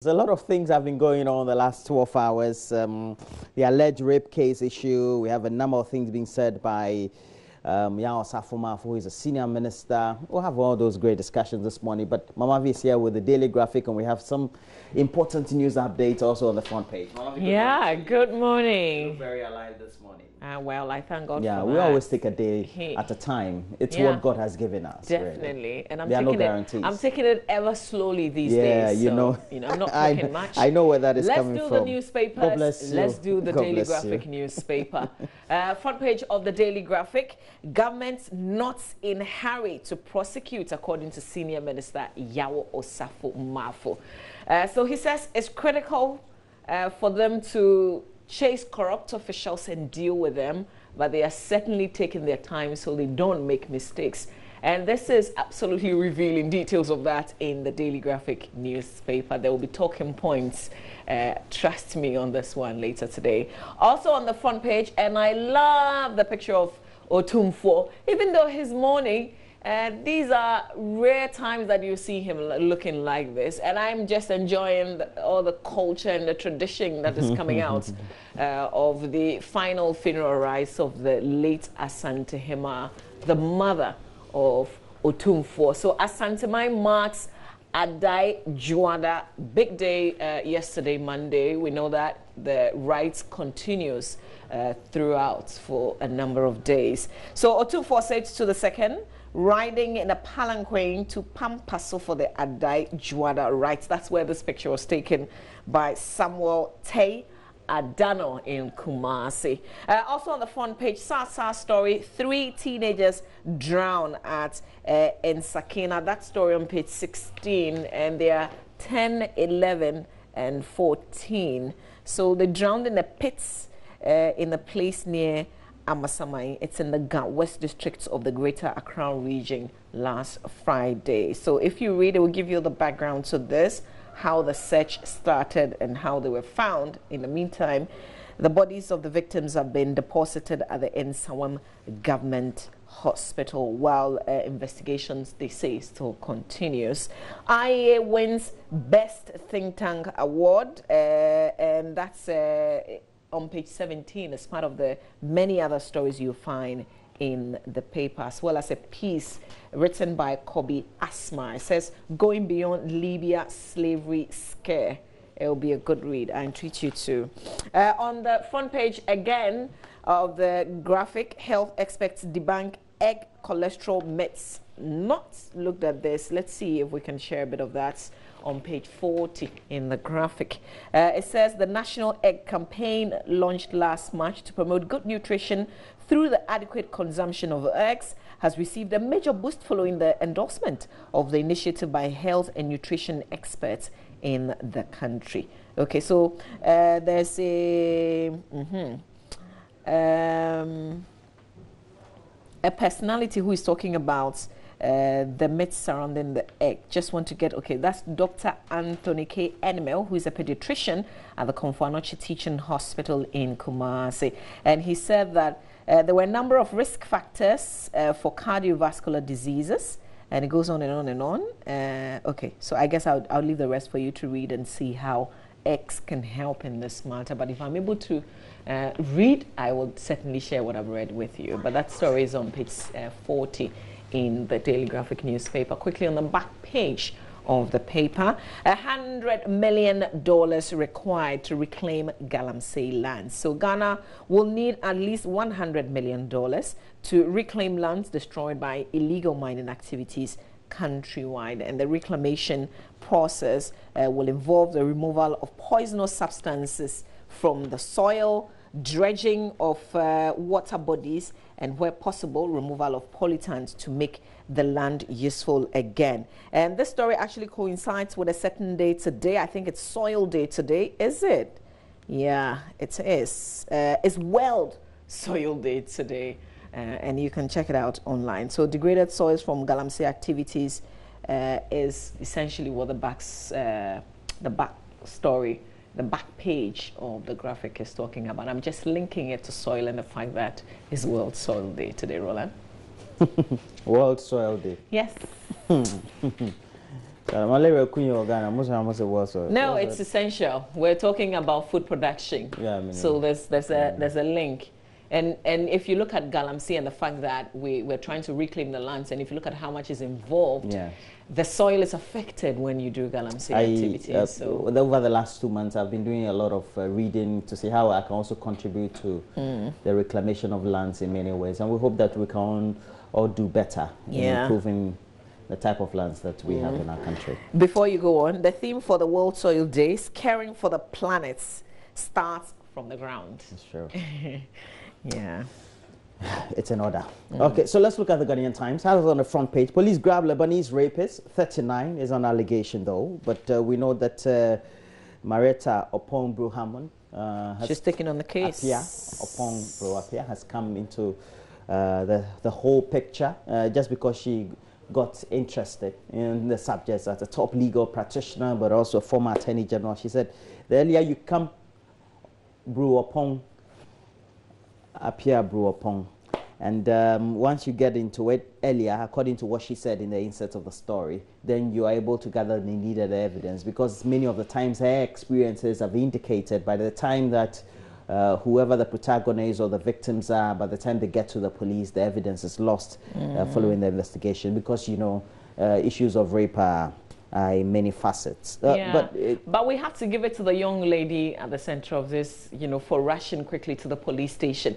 a lot of things have been going on the last 12 hours. The alleged rape case issue. We have a number of things being said by Yao Safuma, who is a senior minister. We'll have all those great discussions this morning. But Mama V is here with the Daily Graphic, and we have some important news updates also on the front page. Mama V, good morning. You're very alive this morning. Well, I thank God for that. that. We always take a day at a time. It's what God has given us. Definitely. Really. And there are no guarantees. I'm taking it ever slowly these days. Yeah, so, I'm not talking much. I know where that is coming from. Let's do the newspapers. God bless you. Let's do the God Daily Graphic newspaper. Front page of the Daily Graphic. Government not in hurry to prosecute, according to Senior Minister Yao Osafo-Mafo. So he says it's critical for them to chase corrupt officials and deal with them, but they are certainly taking their time so they don't make mistakes. And this is absolutely revealing details of that in the Daily Graphic newspaper. There will be talking points, trust me, on this one later today. Also on the front page, and I love the picture of Otumfuo, even though he's mourning. These are rare times that you see him looking like this, and I'm just enjoying all the culture and the tradition that is coming out of the final funeral rites of the late Asante Hima, the mother of Otumfuo. So Asante Mai marks Adai Juada, big day yesterday, Monday. We know that the rites continues throughout for a number of days. So Otumfuo said to the second, riding in a palanquin to Pampaso for the Adai Juada rites. That's where this picture was taken by Samuel Tay Adano in Kumasi. Also on the front page, Sasa story, 3 teenagers drown at in Sakina. That story on page 16, and they are 10, 11, and 14. So they drowned in the pits in a place near Amasamai. It's in the West District of the Greater Accra region last Friday. So if you read, it will give you the background to this, how the search started and how they were found. In the meantime, the bodies of the victims have been deposited at the Nsawam Government Hospital while investigations, they say, still continues. IEA wins Best Think Tank Award, and that's on page 17 as part of the many other stories you find in the paper, as well as a piece written by Kobi Asma. It says, going beyond Libya slavery scare. It will be a good read. I entreat you to. On the front page again of the graphic, health experts debunk egg cholesterol myths. Not looked at this. Let's see if we can share a bit of that on page 40 in the graphic. It says the National Egg Campaign launched last March to promote good nutrition through the adequate consumption of eggs has received a major boost following the endorsement of the initiative by health and nutrition experts in the country. Okay, so there's a personality who is talking about the myths surrounding the egg. Just want to get, okay, that's Dr. Anthony K. Enimel, who is a pediatrician at the Komfo-Anokye Teaching Hospital in Kumasi. And he said that there were a number of risk factors for cardiovascular diseases, and it goes on and on and on. Okay, so I guess I'll leave the rest for you to read and see how eggs can help in this matter. But if I'm able to read, I will certainly share what I've read with you. But that story is on page 40 in the Daily Graphic newspaper. Quickly on the back page of the paper, $100 million required to reclaim Galamsey land. So Ghana will need at least $100 million to reclaim lands destroyed by illegal mining activities countrywide, and the reclamation process will involve the removal of poisonous substances from the soil, dredging of water bodies, and where possible, removal of pollutants to make the land useful again. And this story actually coincides with a certain day today. I think it's Soil Day today. Is it? Yeah, it is. It's World Soil Day today. And you can check it out online. So degraded soils from Galamsey activities is essentially what the back story, the back page of the graphic is talking about. I'm just linking it to soil and the fact that it's World Soil Day today, Roland. World Soil Day. Yes. No, it's essential. We're talking about food production. Yeah, I mean, so there's a link. And if you look at Galamsey and the fact that we're trying to reclaim the lands, and if you look at how much is involved, yes. The soil is affected when you do Galamsey activities. So over the last 2 months, I've been doing a lot of reading to see how I can also contribute to the reclamation of lands in many ways. And we hope that we can all do better in improving the type of lands that we have in our country. Before you go on, the theme for the World Soil Days, caring for the planet, starts from the ground. That's true. Yeah. It's an order. Okay, so let's look at the Ghanaian Times. How is on the front page? Police grab Lebanese rapist. 39 is an allegation, though. But we know that Marietta Opong-Bruhammond she's taking on the case. Opong-Bruhammond has come into the whole picture just because she got interested in the subjects as a top legal practitioner, but also a former attorney general. She said, the earlier you come, Bruhammond, Bruhammond. And once you get into it earlier, according to what she said in the insert of the story, then you are able to gather the needed evidence, because many of the times her experiences have indicated by the time that whoever the protagonist or the victims are, by the time they get to the police, the evidence is lost following the investigation, because, you know, issues of rape are in many facets. But we have to give it to the young lady at the center of this, you know, for rushing quickly to the police station.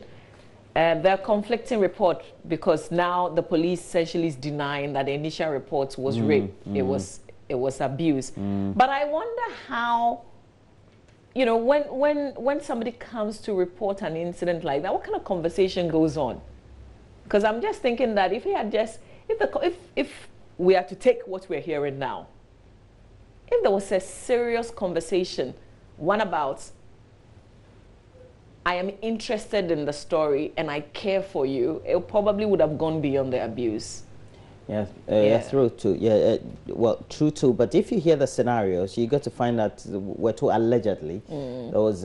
There are conflicting reports, because now the police essentially is denying that the initial report was rape. It was abuse. But I wonder how, you know, when somebody comes to report an incident like that, what kind of conversation goes on? Because I'm just thinking that if he had just, if we are to take what we're hearing now, if there was a serious conversation, one about, I am interested in the story and I care for you, it probably would have gone beyond the abuse. Yes, true too. Well, true too. But if you hear the scenarios, you got to find that we're told allegedly there was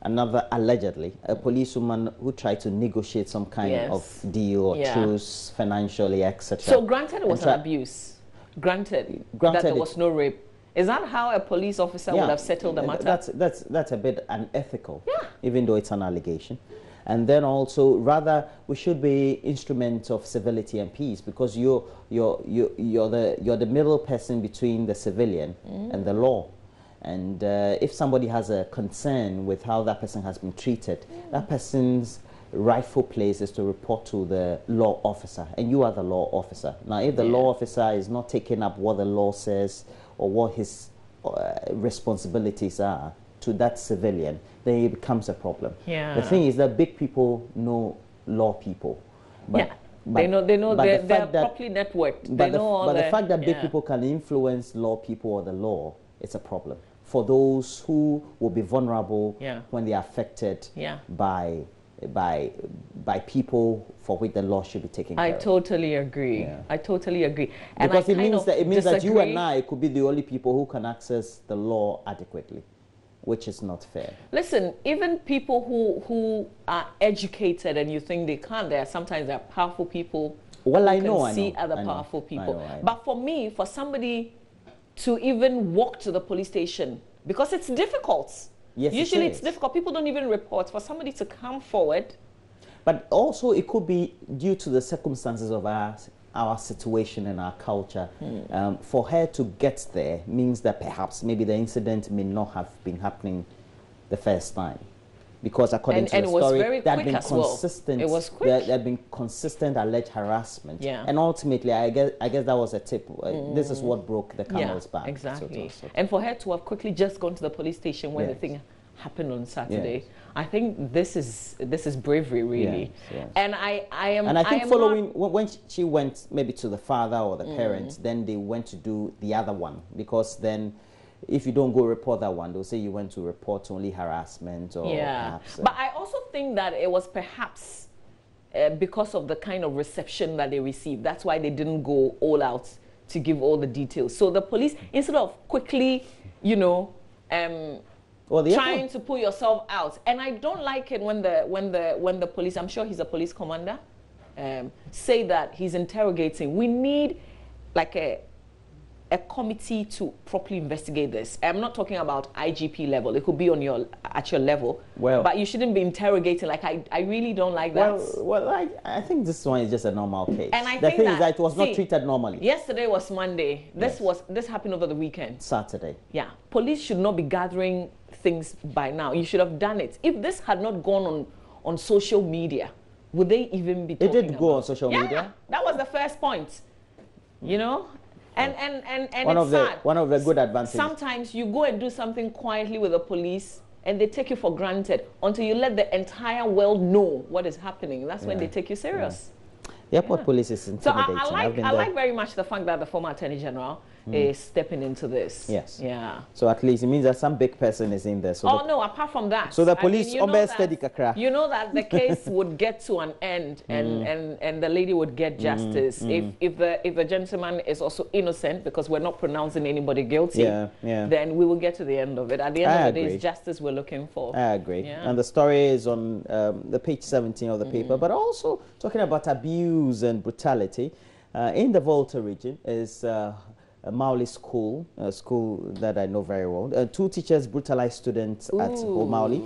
another allegedly a policewoman who tried to negotiate some kind of deal or truce financially, etc. So granted it was an abuse, granted that there was no rape. Is that how a police officer would have settled the matter? That's a bit unethical, even though it's an allegation. And then also, rather, we should be instruments of civility and peace, because you're the middle person between the civilian and the law. And if somebody has a concern with how that person has been treated, that person's rightful place is to report to the law officer, and you are the law officer. Now, if the law officer is not taking up what the law says or what his responsibilities are to that civilian, then it becomes a problem. The thing is that big people know law people. But they know they're properly networked. But the fact that big people can influence law people or the law, it's a problem for those who will be vulnerable when they are affected by people for which the law should be taken care of. I totally agree. I totally agree. And because it means that you and I could be the only people who can access the law adequately, which is not fair. Listen, even people who are educated and you think they can't, sometimes there are powerful people who can see other powerful people. I know. But for me, for somebody to even walk to the police station, because it's difficult. Yes, usually it's difficult. People don't even report. For somebody to come forward. But also it could be due to the circumstances of our situation and our culture. For her to get there means that perhaps maybe the incident may not have been happening the first time. Because according to the story, there had been consistent, it was quick. There had been consistent alleged harassment. And ultimately, I guess that was a tip. This is what broke the camel's back. Exactly. And for her to have quickly just gone to the police station when the thing happened on Saturday, I think this is bravery, really. And I think following when she went maybe to the father or the parents, then they went to do the other one, because then, if you don't go report that one, they'll say you went to report only harassment or perhaps. But I also think that it was perhaps because of the kind of reception that they received. That's why they didn't go all out to give all the details. So the police, instead of quickly, you know, trying to pull yourself out. And I don't like it when the police, I'm sure he's a police commander, say that he's interrogating. We need like a committee to properly investigate this. I'm not talking about IGP level. It could be on at your level. Well, but you shouldn't be interrogating. Like I really don't like that. Well, I think this one is just a normal case. And the thing is that it was not treated normally. Yesterday was Monday. This happened over the weekend. Saturday. Yeah. Police should not be gathering things by now. You should have done it. If this had not gone on social media, would they even be talking about it? It did go on social media. That was the first point. You know? And one of the good advantages. Sometimes you go and do something quietly with the police and they take you for granted until you let the entire world know what is happening. That's when they take you serious. The airport police is intimidating. So I like very much the fact that the former Attorney General is stepping into this. Yes. Yeah. So at least it means that some big person is in there. So no, apart from that. So the police you know that the case would get to an end and the lady would get justice if the gentleman is also innocent, because we're not pronouncing anybody guilty. Then we will get to the end of it. At the end of the day, it's justice we're looking for. I agree. Yeah. And the story is on the page 17 of the paper, but also talking about abuse and brutality in the Volta region is a Mauli school, a school that I know very well. 2 teachers brutalized students at Mauli.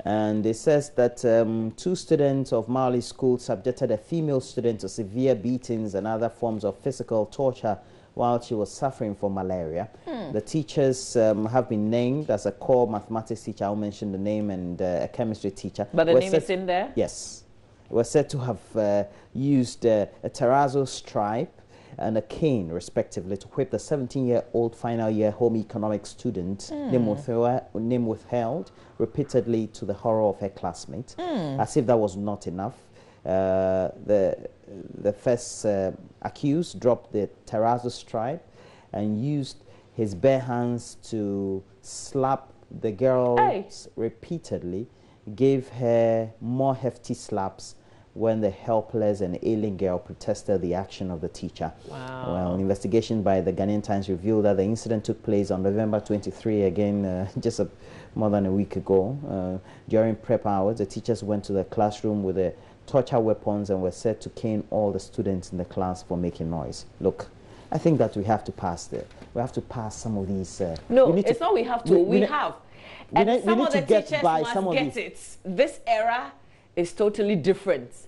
And it says that 2 students of Mauli school subjected a female student to severe beatings and other forms of physical torture while she was suffering from malaria. The teachers have been named as a core mathematics teacher. I'll mention the name, and a chemistry teacher. But the name is in there? Yes. Were said to have used a terrazzo stripe and a cane, respectively, to whip the 17-year-old final year home economics student, name withheld, repeatedly to the horror of her classmate. As if that was not enough, the first accused dropped the terrazzo stripe and used his bare hands to slap the girl repeatedly, gave her more hefty slaps when the helpless and ailing girl protested the action of the teacher. Wow. Well, an investigation by the Ghanaian Times revealed that the incident took place on November 23, again, just more than a week ago. During prep hours, the teachers went to the classroom with their torture weapons and were said to cane all the students in the class for making noise. Look, I think that we have to pass some of these. No, it's not we have to. We have. And some of the teachers must get it. This era is totally different.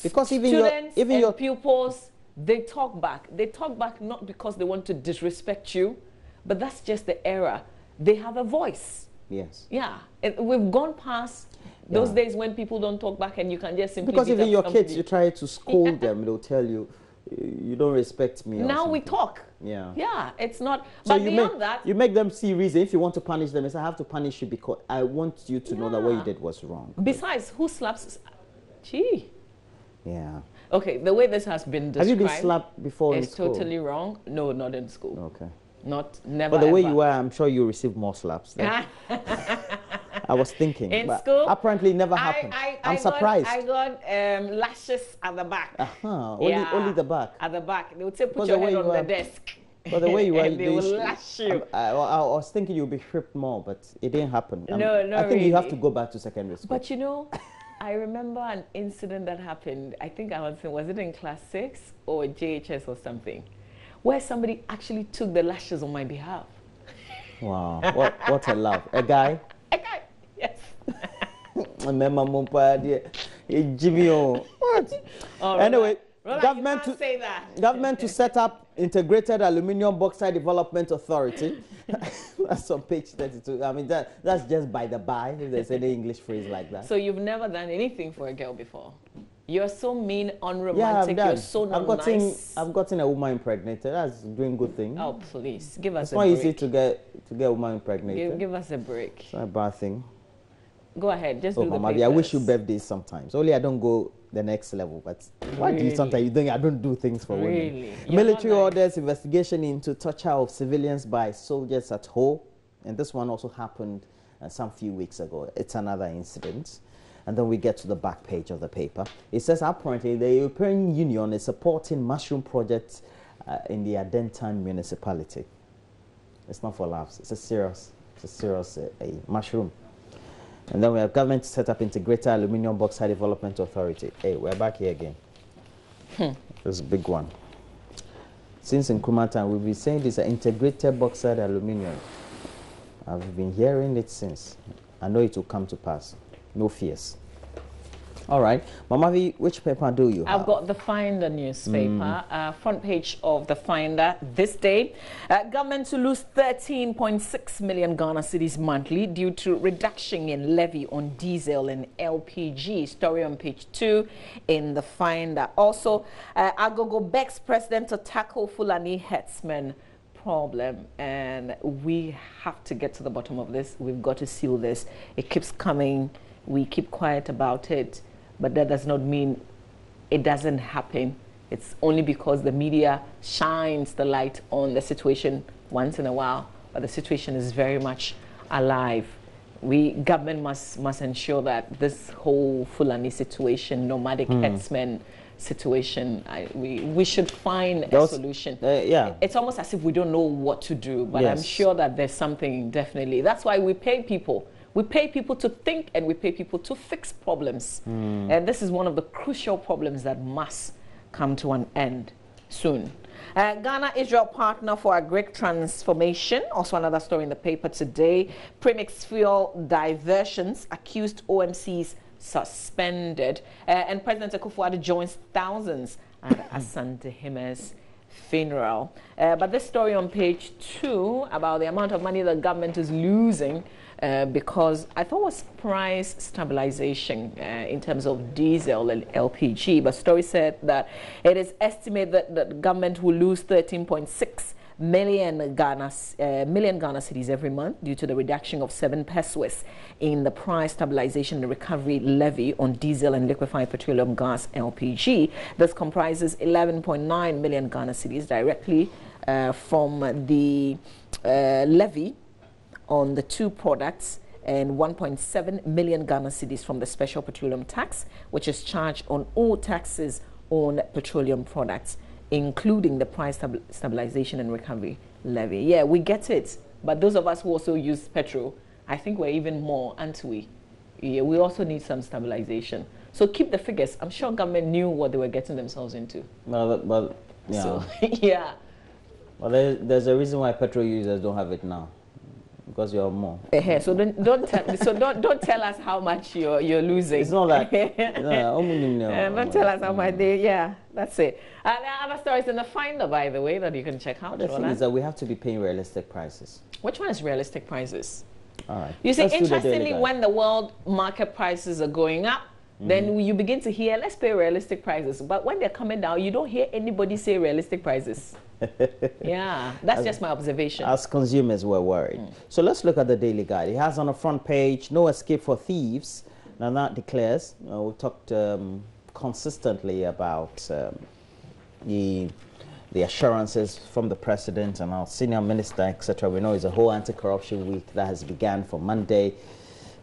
Because students and pupils, they talk back. They talk back not because they want to disrespect you, but that's just the era. They have a voice. Yes. Yeah. We've gone past those days when people don't talk back and you can just simply... Because even your kids, you try to scold them, they'll tell you, you don't respect me. Now we talk. Yeah. Yeah, it's not... So but beyond that... You make them see reason. If you want to punish them, I have to punish you because I want you to know that what you did was wrong. Besides, who slaps... Gee. Yeah. Okay, the way this has been described... Have you been slapped before in school? It's totally wrong. No, not in school. Okay. Never. But the way you were, I'm sure you received more slaps. I was thinking. In school? Apparently it never happened. I'm surprised. I got lashes at the back. Only the back? At the back. They would say, put your head on the desk. But the way you were, they will lash you. I was thinking you'd be whipped more, but it didn't happen. No, I think really. You have to go back to secondary school. But you know, I remember an incident that happened. I think was it in class 6 or JHS or something, where somebody actually took the lashes on my behalf. Wow, what a love. A guy? A guy, yes. What? Anyway, government to set up Integrated Aluminium Bauxite Development Authority. That's on page 32. I mean, that's just by the by, if there's any English phrase like that. So you've never done anything for a girl before? You're so mean, unromantic, you're so not nice. I've gotten a woman impregnated. That's doing good thing. Oh, please, give us a break. It's not easy to get a woman impregnated. Give us a break. It's not a bad thing. Go ahead, just do the papers. I wish you birthdays sometimes. Only I don't go the next level, but why do you sometimes you think I don't do things for women? Military orders investigation into torture of civilians by soldiers at Ho, and this one also happened some few weeks ago. It's another incident. And then we get to the back page of the paper. It says apparently the European Union is supporting mushroom projects in the Adentan municipality. It's not for laughs. It's a serious mushroom. And then we have government to set up Integrated Aluminium Bauxite Development Authority. Hey, we're back here again. This is a big one. Since Nkrumah time, we've been saying this integrated bauxite aluminium. I've been hearing it since. I know it will come to pass. No fears. All right. Mama V, which paper do you have? I've got the Finder newspaper, front page of the Finder this day. Government to lose 13.6 million Ghana cedis monthly due to reduction in levy on diesel and LPG. Story on page 2 in the Finder. Also, Agogo begs president to tackle Fulani herdsmen problem, and we have to get to the bottom of this. We've got to seal this. It keeps coming. We keep quiet about it. But that does not mean it doesn't happen. It's only because the media shines the light on the situation once in a while, but the situation is very much alive. Government must ensure that this whole Fulani situation, nomadic herdsmen situation, we should find a solution. Yeah. It's almost as if we don't know what to do, but yes. I'm sure that there's something definitely. That's why we pay people. We pay people to think and we pay people to fix problems. And this is one of the crucial problems that must come to an end soon. Ghana-Israel partner for agric transformation. Also another story in the paper today. Premix fuel diversions accused OMCs suspended. And President Akufo-Addo joins thousands at Asante Hime's funeral. But this story on page 2 about the amount of money the government is losing because I thought was price stabilization in terms of diesel and LPG. But story said that it is estimated that the government will lose 13.6 million Ghana cedis every month due to the reduction of 7 pesos in the price stabilization and recovery levy on diesel and liquefied petroleum gas LPG. This comprises 11.9 million Ghana cedis directly from the levy on the 2 products and 1.7 million Ghana cedis from the special petroleum tax, which is charged on all taxes on petroleum products, including the price stabilization and recovery levy. Yeah, we get it. But those of us who also use petrol, I think we're even more, aren't we? Yeah, we also need some stabilization. So keep the figures. I'm sure government knew what they were getting themselves into. Well, yeah. So, yeah. Well, there's a reason why petrol users don't have it now. Because you have more. So don't tell us how much you're losing. It's not like don't tell us how much that's it. There are other stories in the Finder, by the way, that you can check out. The thing is that we have to be paying realistic prices. Which one is realistic prices? All right. You see, interestingly, when the world market prices are going up, then you begin to hear, let's pay realistic prices. But when they're coming down, you don't hear anybody say realistic prices. Yeah, that's just my observation. As consumers, we're worried. So let's look at the Daily Guide. It has on the front page, no escape for thieves. Now that declares, we talked consistently about the assurances from the president and our senior minister, etc. We know it's a whole anti-corruption week that has begun for Monday.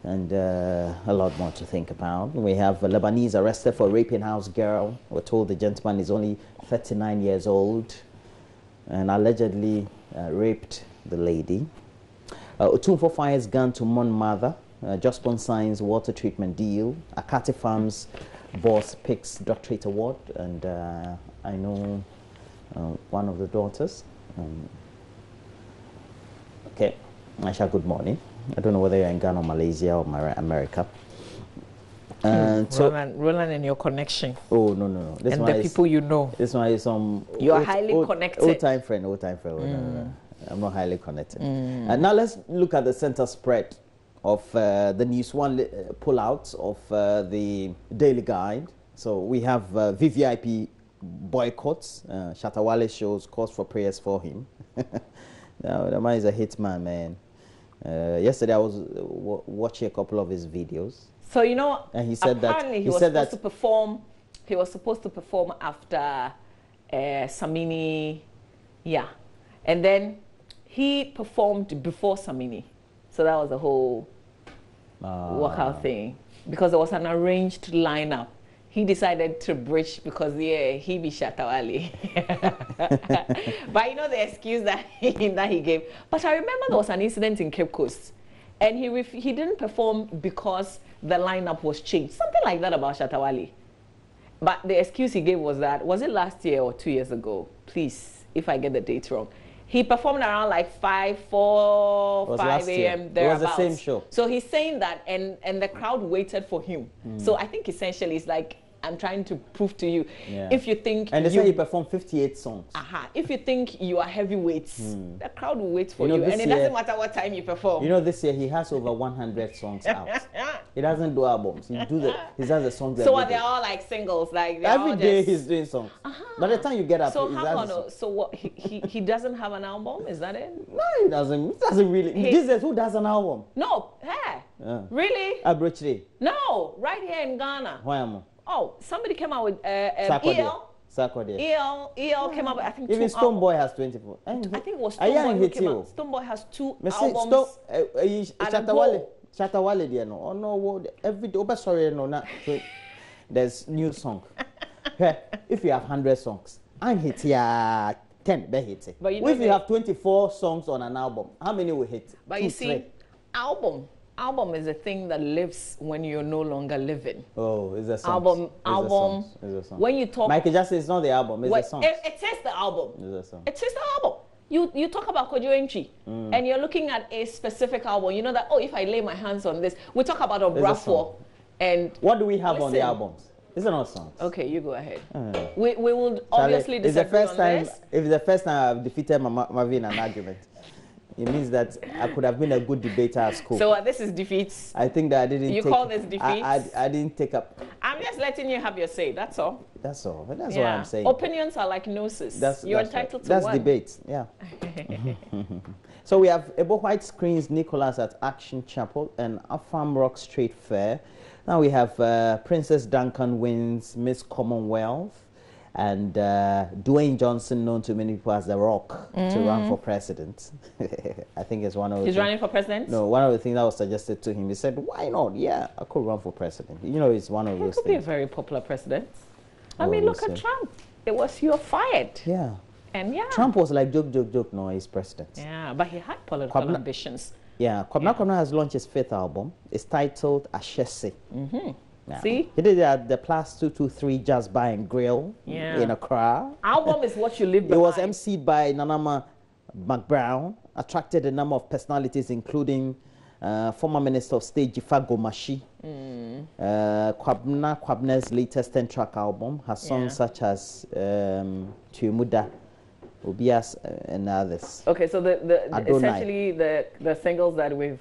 And a lot more to think about. We have a Lebanese arrested for raping house girl. We're told the gentleman is only 39 years old and allegedly raped the lady. Otumfo fires gun to Mon mother. Jospon signs water treatment deal. Akati Farms boss picks doctorate award. And I know one of the daughters. Okay, Aisha, good morning. I don't know whether you're in Ghana or Malaysia or America. So Roland and your connection. Oh, no. This and one the is, people you know. This one is some... You are highly connected. Old-time friend. No. I'm not highly connected. And now let's look at the center spread of the News One pullouts of the Daily Guide. So we have VVIP boycotts. Shatawale shows cause for prayers for him. Now, the man is a hitman, man. Yesterday I was watching a couple of his videos. So you know, and he said apparently that he was supposed to perform. He was supposed to perform after Samini, yeah, and then he performed before Samini. So that was the whole workout thing because there was an arranged lineup. He decided to bridge because he be Shatawali. But you know the excuse that he gave. But I remember there was an incident in Cape Coast, and he didn't perform because the lineup was changed. Something like that about Shatawali. But the excuse he gave was that, was it last year or 2 years ago? Please, if I get the date wrong. He performed around like 5 a.m. thereabouts. It was the same show. So he's saying that, and the crowd waited for him. So I think essentially it's like, I'm trying to prove to you, if you think... And they say he performed 58 songs. If you think you are heavyweights, the crowd will wait for you. And it doesn't matter what time you perform. You know, this year he has over 100 songs out. He doesn't do albums. He does the songs so they're all like singles? Like every day he's doing songs. By the time you get up... So what, he doesn't have an album? Is that it? No, he doesn't. He doesn't really. These days, who does an album? No. Really? Abrochiri. No, right here in Ghana. Why am I? Oh, somebody came out with EL came out with, I think, even 2 Stone Boy has 24. I think it was Stone Boy who came out. Stone Boy has 2 albums. Shatawale there no. Oh no, every day. Sorry, no, not. There's new song. If you have 100 songs, I'm hit here 10, be hit. But if you have 24 songs on an album, how many will hit? But you see, album is a thing that lives when you're no longer living. Oh, it's a song. Album. When you talk, Michael Jackson is not the album. It's a song. It is the album. It's a song. It is the album. You talk about Kojo Entry, and you're looking at a specific album. You know that, if I lay my hands on this, we talk about Obrafo. And what do we have on the albums? These are not songs. Okay, you go ahead. We will obviously disagree on this. If it's the first time I've defeated Mavi in an argument, it means that I could have been a good debater at school. So this is defeats? I think that I didn't call this defeats? I didn't take up. I'm just letting you have your say, that's all. That's all. That's what I'm saying. Opinions are like noses. You're entitled to one. That's debate, yeah. So we have Ebo White Screens Nicholas at Action Chapel and Afam Rock Street Fair. Now we have Princess Duncan wins Miss Commonwealth, and Dwayne Johnson, known to many people as The Rock, to run for president. I think it's one of the He's running for president? No, one of the things that was suggested to him. He said, why not? Yeah, I could run for president. You know, it's one of those things. He could be a very popular president. I mean, look at Trump. It was, you're fired. Yeah. And Trump was like, joke, no, he's president. Yeah, but he had political ambitions. Yeah, Kwabena has launched his 5th album. It's titled Ashesi. See? He did it at the Plus 223 Jazz Bar and Grill in Accra. Album is what you live behind. It was emceed by Nanama McBrown, attracted a number of personalities, including former Minister of State Jifago Mashi. Kwabna's latest 10-track album has songs such as Tuyumuda, Obias, and others. Okay, so essentially the singles that we've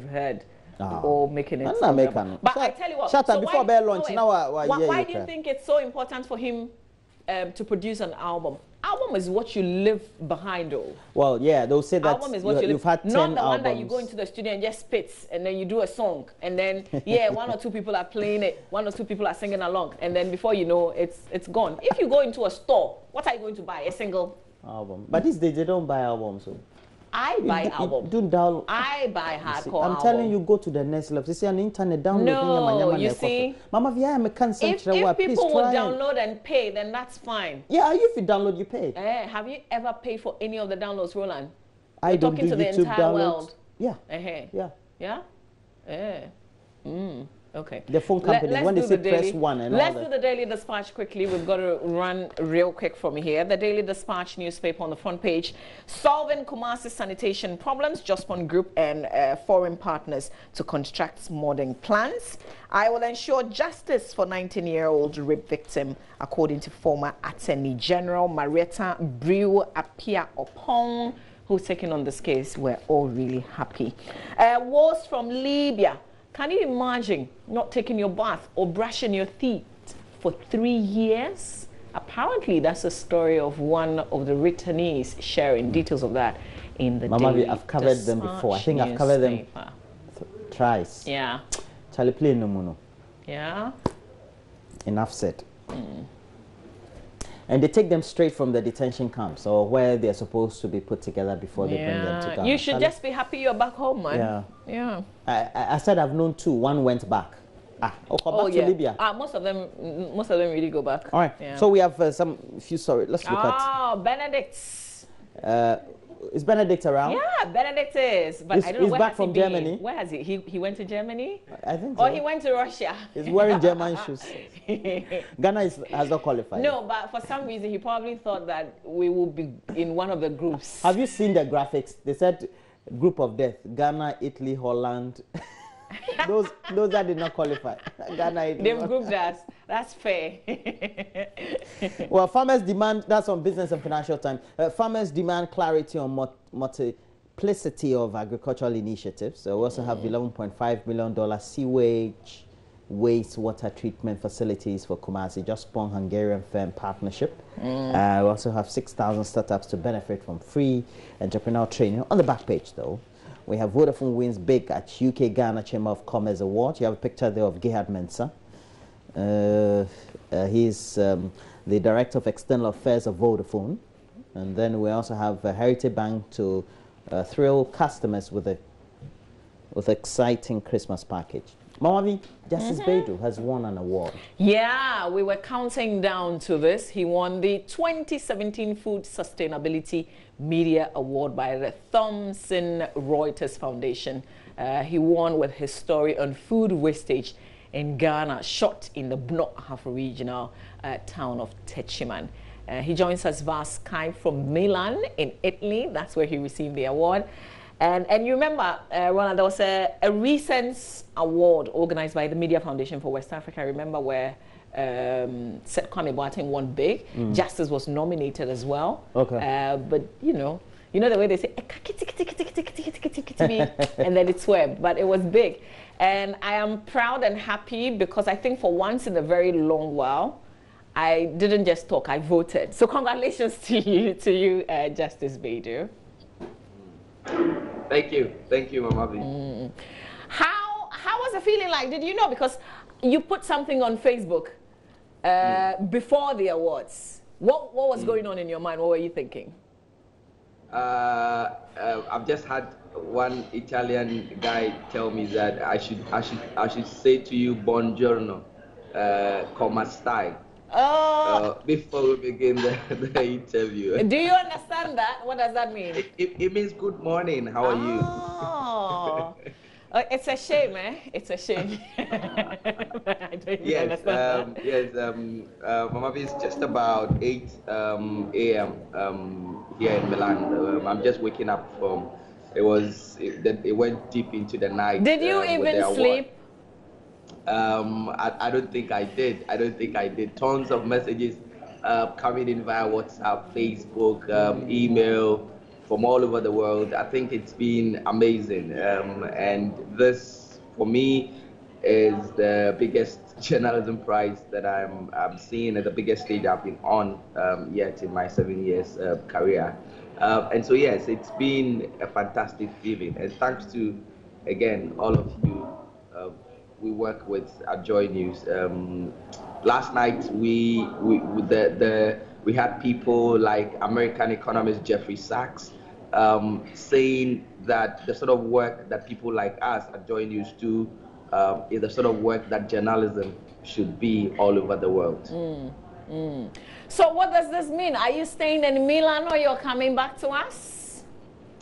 heard all making it. But I tell you what. Shut up before Bear launch. Why do you think it's so important for him to produce an album? Album is what you live behind, though. Well, yeah, they'll say that album is what you've had 10 not the albums. One that you go into the studio and just spits, and then you do a song, and then 1 or 2 people are playing it, 1 or 2 people are singing along, and then before you know, it's gone. If you go into a store, what are you going to buy? A single album. But these days they don't buy albums. So. I buy albums. I buy hardcore I'm telling you, go to the next level. You see, on the internet, download. No, you see. Mama, if people will download and pay, then that's fine. Yeah, if you download, you pay. Have you ever paid for any of the downloads, Roland? I don't talking do to YouTube the entire downloads. World. Yeah. Okay. The phone company, when they say press 1 and all that. Let's do the Daily Dispatch quickly. We've got to run real quick from here. The Daily Dispatch newspaper on the front page. Solving Kumasi sanitation problems, Jospon Group and foreign partners to construct modern plans. I will ensure justice for 19-year-old rape victim, according to former Attorney General Marietta Brew Apia Opong, who's taking on this case. We're all really happy. Wars from Libya. Can you imagine not taking your bath or brushing your teeth for 3 years? Apparently, that's a story of one of the returnees sharing details of that in the Daily I've covered them before. I think I've covered them thrice. Yeah. Charlie, play no mono. Yeah. Enough said. And they take them straight from the detention camps or where they're supposed to be put together before they bring them to Ghana. You should just be happy you're back home, man. Yeah. I said I've known 2. One went back. Back to Libya. Most of them really go back. All right. Yeah. So we have few. Sorry, let's look at. Benedict. Is Benedict around? Yeah, Benedict is, but I don't know he's where back has from he been? Germany. Where has he? He went to Germany? I think so. Or he went to Russia? He's wearing German shoes. Ghana has not qualified. No, but for some reason he probably thought that we would be in one of the groups. Have you seen the graphics? They said group of death: Ghana, Italy, Holland. those that did not qualify. Ghana, Italy. They've grouped us. That's fair. Well, farmers demand, that's on Business and Financial Times, farmers demand clarity on multiplicity of agricultural initiatives. So we also have $11.5 million sewage wastewater treatment facilities for Kumasi, just spawned Hungarian firm partnership. We also have 6,000 startups to benefit from free entrepreneurial training. On the back page, though, we have Vodafone wins big at UK Ghana Chamber of Commerce Award. You have a picture there of Gerhard Mensah. He's the Director of External Affairs of Vodafone. And then we also have Heritage Bank to thrill customers with exciting Christmas package. Mamavi, Justice Beidou has won an award. Yeah, we were counting down to this. He won the 2017 Food Sustainability Media Award by the Thomson Reuters Foundation. He won with his story on food wastage in Ghana, shot in the Bnok regional town of Techiman. He joins us via Skype from Milan in Italy. That's where he received the award. And you remember, Ronald, there was a recent award organized by the Media Foundation for West Africa. I remember where Seth Kwame Boateng won big. Justice was nominated as well. Okay. But you know the way they say, and then it swept, but it was big. And I am proud and happy because I think for once in a very long while, I didn't just talk, I voted. So congratulations to you, Justice Beidou. Thank you, Mama. How was the feeling like? Did you know, because you put something on Facebook before the awards? What was going on in your mind? What were you thinking? I've just had one Italian guy tell me that I should say to you buongiorno, come stai. Before we begin the interview. Do you understand that? What does that mean? It means good morning. How are you? It's a shame, eh? It's a shame. I don't yes, understand that. yes. Mama, it's just about 8 a.m. Here in Milan. I'm just waking up from. It went deep into the night. Did you even sleep? I don't think I did. Tons of messages coming in via WhatsApp, Facebook, email from all over the world. I think it's been amazing. And this, for me, is the biggest journalism prize that I'm seeing at the biggest stage I've been on yet in my 7 years career. And so, yes, it's been a fantastic feeling. And thanks to, again, all of you. We work with at JoyNews. Last night we had people like American economist Jeffrey Sachs saying that the sort of work that people like us at JoyNews do is the sort of work that journalism should be all over the world. So what does this mean? Are you staying in Milan or you're coming back to us?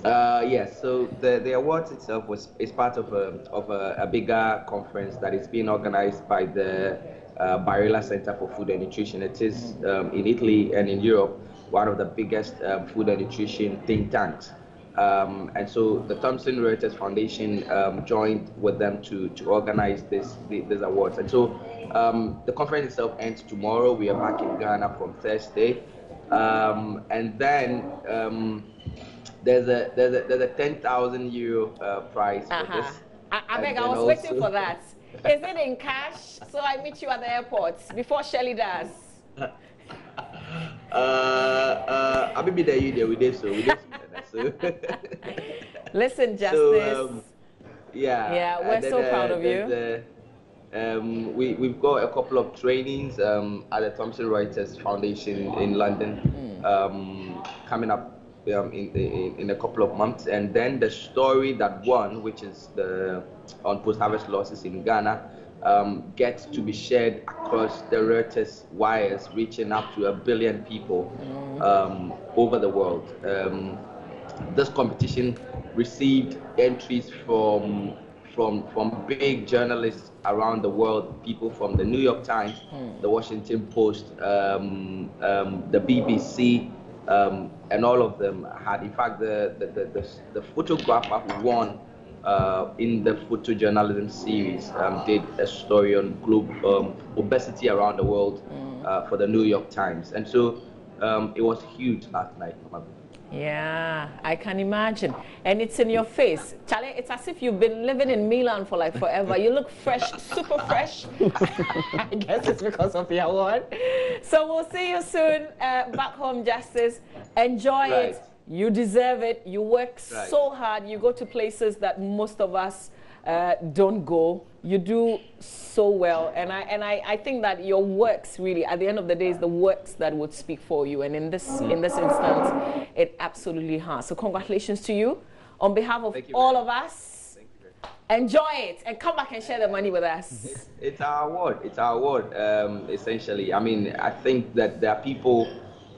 Yes, so the awards itself is part of a bigger conference that is being organized by the Barilla Center for Food and Nutrition. It is in Italy and in Europe one of the biggest food and nutrition think tanks. And so the Thomson Reuters Foundation joined with them to organize these awards. And so the conference itself ends tomorrow. We are back in Ghana from Thursday, and then. There's a 10,000 euro prize for this. I beg, I was waiting for that. Is it in cash? So I meet you at the airport before Shelley does. I'll be there. You there? So. Listen, Justice. So, yeah, we're so proud of you. We've got a couple of trainings at the Thomson Reuters Foundation in London coming up. In a couple of months, and then the story that won, which is on post-harvest losses in Ghana, gets to be shared across the Reuters wires, reaching up to 1 billion people over the world. This competition received entries from big journalists around the world, people from the New York Times, the Washington Post, the BBC, and all of them had. In fact, the photographer who won in the photojournalism series did a story on obesity around the world for the New York Times, and so it was huge last night. Yeah, I can imagine. And it's in your face. Charlie, it's as if you've been living in Milan for like forever. You look fresh, super fresh. I guess it's because of the award. So we'll see you soon back home, Justice. Enjoy it. You deserve it. You work so hard. You go to places that most of us don't go. You do so well, and I think that your works really, at the end of the day, is the works that would speak for you. And in this instance, it absolutely has. So congratulations to you, on behalf of all of us. Enjoy it and come back and share the money with us. It's our award. It's our award. Essentially, I mean, I think that there are people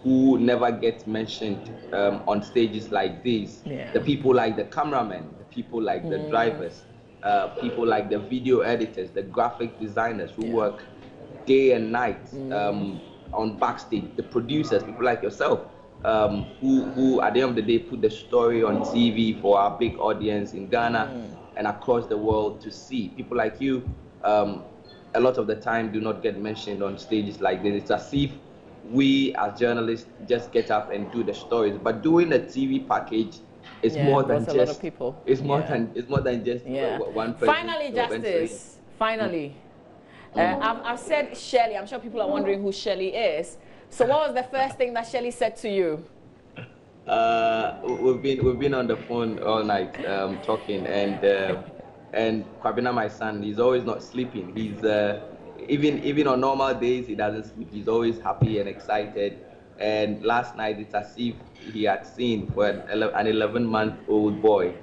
who never get mentioned on stages like these. Yeah. The people like the cameramen, the people like the drivers. People like the video editors, the graphic designers who work day and night on backstage, the producers, people like yourself, who at the end of the day put the story on TV for our big audience in Ghana and across the world to see. People like you, a lot of the time do not get mentioned on stages like this. It's as if we as journalists just get up and do the stories, but doing a TV package it's more than just. A lot of people. It's more than just one person. Finally, Justice. Finally, I've said Shelley. I'm sure people are wondering who Shelley is. So, what was the first thing that Shelley said to you? We've been on the phone all night talking, and Kwabena, my son, he's always not sleeping. He's even on normal days he doesn't sleep. He's always happy and excited. And last night, it's as if he had seen for an 11-month-old boy.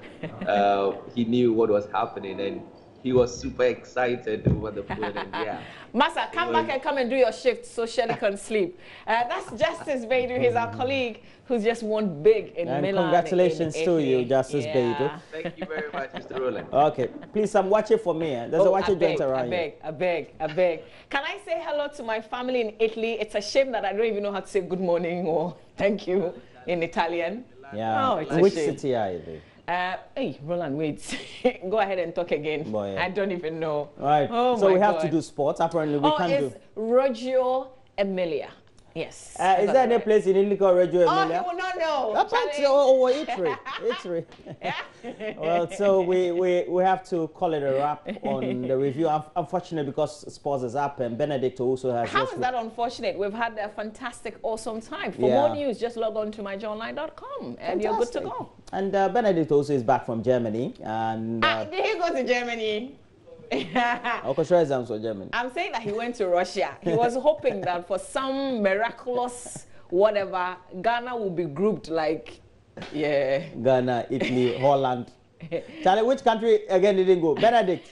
He knew what was happening, and he was super excited over the phone. And Massa, come back and come and do your shift so Shelley can sleep. That's Justice Baidu. He's our colleague who's just won big in Milan. And congratulations to you, Justice Baidu. Thank you very much, Mr. Roland. Okay, please, watch it for me. There's a watch it joint around here. I beg. Can I say hello to my family in Italy? It's a shame that I don't even know how to say good morning or thank you in Italian. Yeah. Oh, it's which city are you in? Hey, Roland, wait. Go ahead and talk again. Boy, I don't even know. All right. Oh, so we have to do sports. Apparently, we can't do. It's Reggio Emilia. Yes. Is there any place in Italy called Reggio Emilia? Oh, he will not know. Italy. Well, so we have to call it a wrap on the review. Unfortunately, because sports is up, and Benedict also has. How is that unfortunate? We've had a fantastic, awesome time. For more news, just log on to myjoyonline.com and you're good to go. And Benedict also is back from Germany. And did he go to Germany? Germany. I'm saying that he went to Russia. He was hoping that for some miraculous whatever, Ghana will be grouped like, Ghana, Italy, Holland. Charlie, which country again didn't go? Benedict.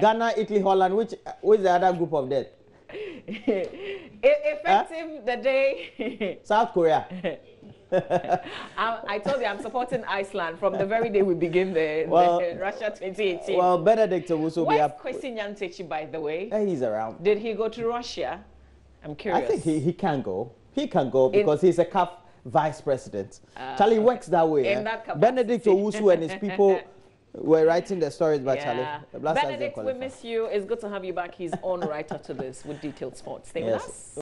Ghana, Italy, Holland. Which the other group of that? Effective the day. South Korea. I told you I'm supporting Iceland from the very day we begin the Russia 2018. Well, Benedict also be up. Where's Kwesi Nyantakyi, by the way? He's around. Did he go to Russia? I'm curious. I think he can go. He can go because he's a CAF vice president. Charlie works that way. In that capacity. Benedict Owusu and his people were writing the stories by Charlie. Benedict, we miss you. It's good to have you back. He's on right after this with detailed sports. Stay with us.